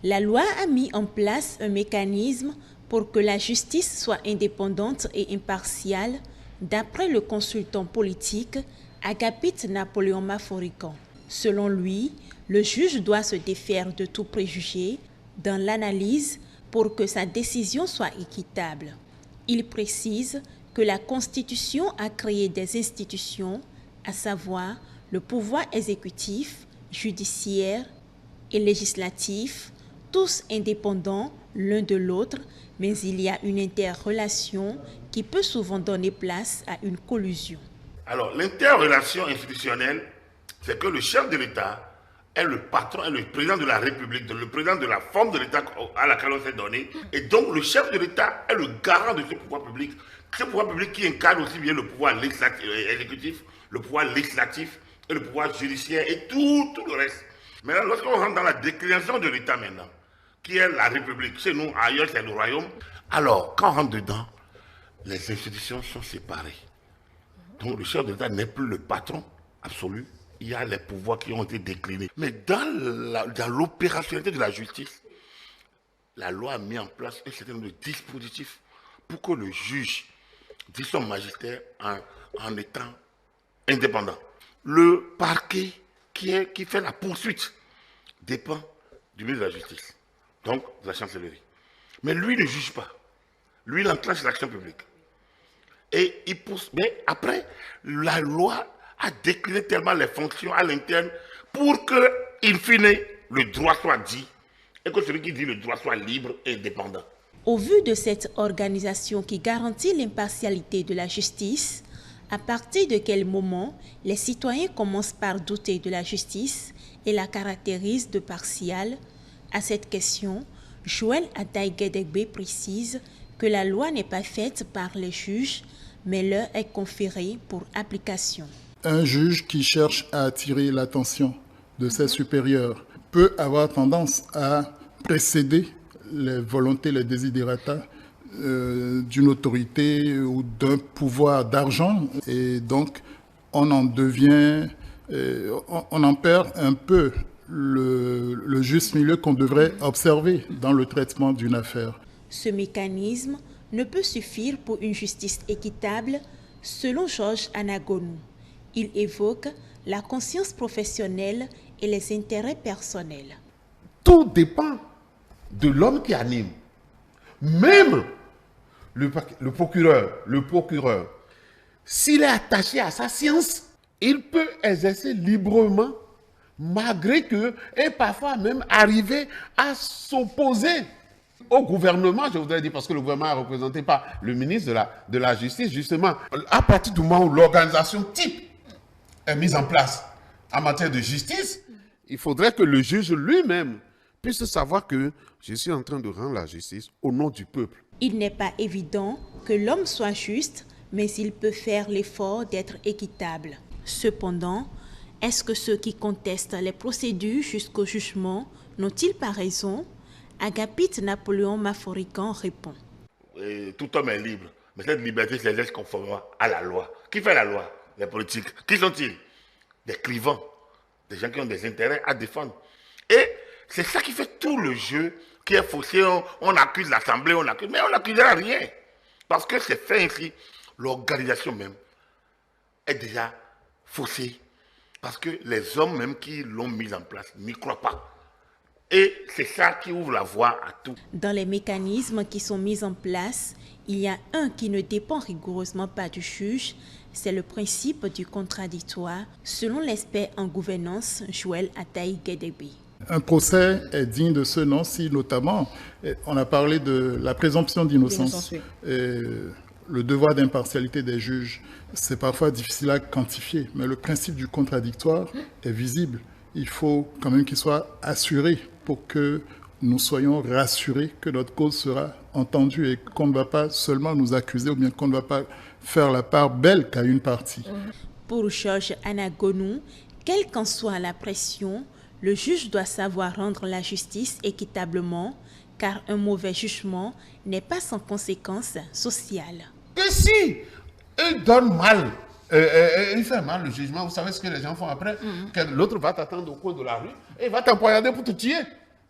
La loi a mis en place un mécanisme pour que la justice soit indépendante et impartiale, d'après le consultant politique Agapit Napoléon Maforican. Selon lui, le juge doit se défaire de tout préjugé dans l'analyse pour que sa décision soit équitable. Il précise que la Constitution a créé des institutions, à savoir le pouvoir exécutif, judiciaire et législatif, tous indépendants l'un de l'autre, mais il y a une interrelation qui peut souvent donner place à une collusion. Alors, l'interrelation institutionnelle, c'est que le chef de l'État est le patron, est le président de la République, le président de la forme de l'État à laquelle on s'est donné. Et donc, le chef de l'État est le garant de ce pouvoir public. Ce pouvoir public qui incarne aussi bien le pouvoir exécutif, le pouvoir législatif et le pouvoir judiciaire et tout le reste. Maintenant, lorsqu'on rentre dans la déclinaison de l'État maintenant, qui est la République, chez nous, ailleurs, c'est le royaume, alors, quand on rentre dedans, les institutions sont séparées. Donc, le chef de l'État n'est plus le patron absolu. Il y a les pouvoirs qui ont été déclinés. Mais dans l'opérationnalité de la justice, la loi a mis en place un certain nombre de dispositifs pour que le juge dise son magistère en étant indépendant. Le parquet qui fait la poursuite dépend du ministre de la Justice, donc de la chancellerie. Mais lui ne juge pas. Lui, il enclenche l'action publique. Et il pousse. Mais après, la loi a décliné tellement les fonctions à l'interne pour que, in fine, le droit soit dit et que celui qui dit le droit soit libre et indépendant. Au vu de cette organisation qui garantit l'impartialité de la justice, à partir de quel moment les citoyens commencent par douter de la justice et la caractérisent de partiale? À cette question, Joël Ataï-Guédégbé précise que la loi n'est pas faite par les juges, mais leur est conférée pour application. Un juge qui cherche à attirer l'attention de ses supérieurs peut avoir tendance à précéder les volontés, les desiderata d'une autorité ou d'un pouvoir d'argent. Et donc, on en perd un peu le juste milieu qu'on devrait observer dans le traitement d'une affaire. Ce mécanisme ne peut suffire pour une justice équitable, selon Georges Anagonou. Il évoque la conscience professionnelle et les intérêts personnels. Tout dépend de l'homme qui anime. Même le procureur, s'il est attaché à sa science, il peut exercer librement, malgré que, et parfois même arriver à s'opposer au gouvernement, je voudrais dire, parce que le gouvernement est représenté par le ministre de la Justice, justement. À partir du moment où l'organisation type est mise en place en matière de justice, il faudrait que le juge lui-même puisse savoir que je suis en train de rendre la justice au nom du peuple. Il n'est pas évident que l'homme soit juste, mais il peut faire l'effort d'être équitable. Cependant, est-ce que ceux qui contestent les procédures jusqu'au jugement n'ont-ils pas raison? Agapit Napoléon Maforican répond. Tout homme est libre, mais cette liberté s'exerce conformément à la loi. Qui fait la loi? Les politiques. Qui sont-ils? Des clivants, des gens qui ont des intérêts à défendre. Et c'est ça qui fait tout le jeu qui est faussé. On accuse l'Assemblée, mais on n'accusera rien. Parce que c'est fait ainsi. L'organisation même est déjà faussée. Parce que les hommes même qui l'ont mise en place n'y croient pas. Et c'est ça qui ouvre la voie à tout. Dans les mécanismes qui sont mis en place, il y a un qui ne dépend rigoureusement pas du juge, c'est le principe du contradictoire, selon l'expert en gouvernance Joël Ataï-Guédégbé. Un procès est digne de ce nom si notamment, on a parlé de la présomption d'innocence, le devoir d'impartialité des juges. C'est parfois difficile à quantifier, mais le principe du contradictoire est visible. Il faut quand même qu'il soit assuré pour que nous soyons rassurés que notre cause sera entendue et qu'on ne va pas seulement nous accuser ou bien qu'on ne va pas faire la part belle qu'à une partie. Pour Georges Anagonou, quelle qu'en soit la pression, le juge doit savoir rendre la justice équitablement, car un mauvais jugement n'est pas sans conséquences sociales. Que si il donne mal, il fait mal le jugement, vous savez ce que les gens font après? Que l'autre va t'attendre au coin de la rue et il va t'empoignarder pour te tuer.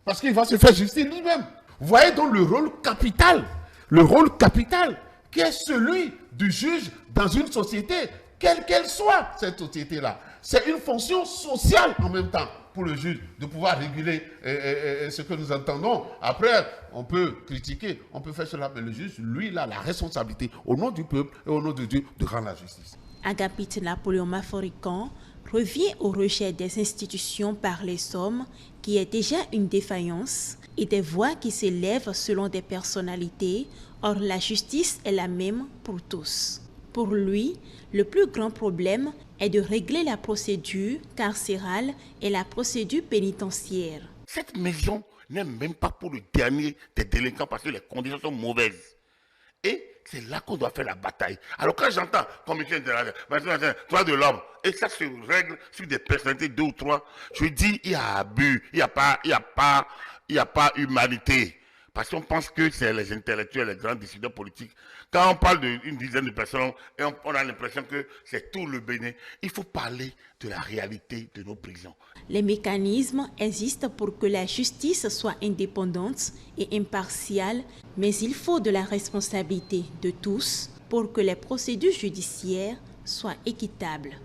Parce qu'il va se faire justice lui-même. Vous voyez donc le rôle capital qui est celui du juge dans une société, quelle qu'elle soit, cette société-là. C'est une fonction sociale en même temps pour le juge de pouvoir réguler ce que nous entendons. Après, on peut critiquer, on peut faire cela, mais le juge, lui, il a la responsabilité au nom du peuple et au nom de Dieu de rendre la justice. Agapit Napoléon Maphorican revient au rejet des institutions par les hommes, qui est déjà une défaillance, et des voix qui s'élèvent selon des personnalités. Or, la justice est la même pour tous. Pour lui, le plus grand problème est de régler la procédure carcérale et la procédure pénitentiaire. Cette maison n'est même pas pour le dernier des délinquants parce que les conditions sont mauvaises. Et c'est là qu'on doit faire la bataille. Alors quand j'entends commission de droits de l'homme, et ça se règle sur des personnalités, 2 ou 3, je dis il y a abus, il n'y a pas humanité. Parce qu'on pense que c'est les intellectuels, les grands décideurs politiques. Quand on parle d'une dizaine de personnes, et on a l'impression que c'est tout le Bénin, il faut parler de la réalité de nos prisons. Les mécanismes existent pour que la justice soit indépendante et impartiale, mais il faut de la responsabilité de tous pour que les procédures judiciaires soient équitables.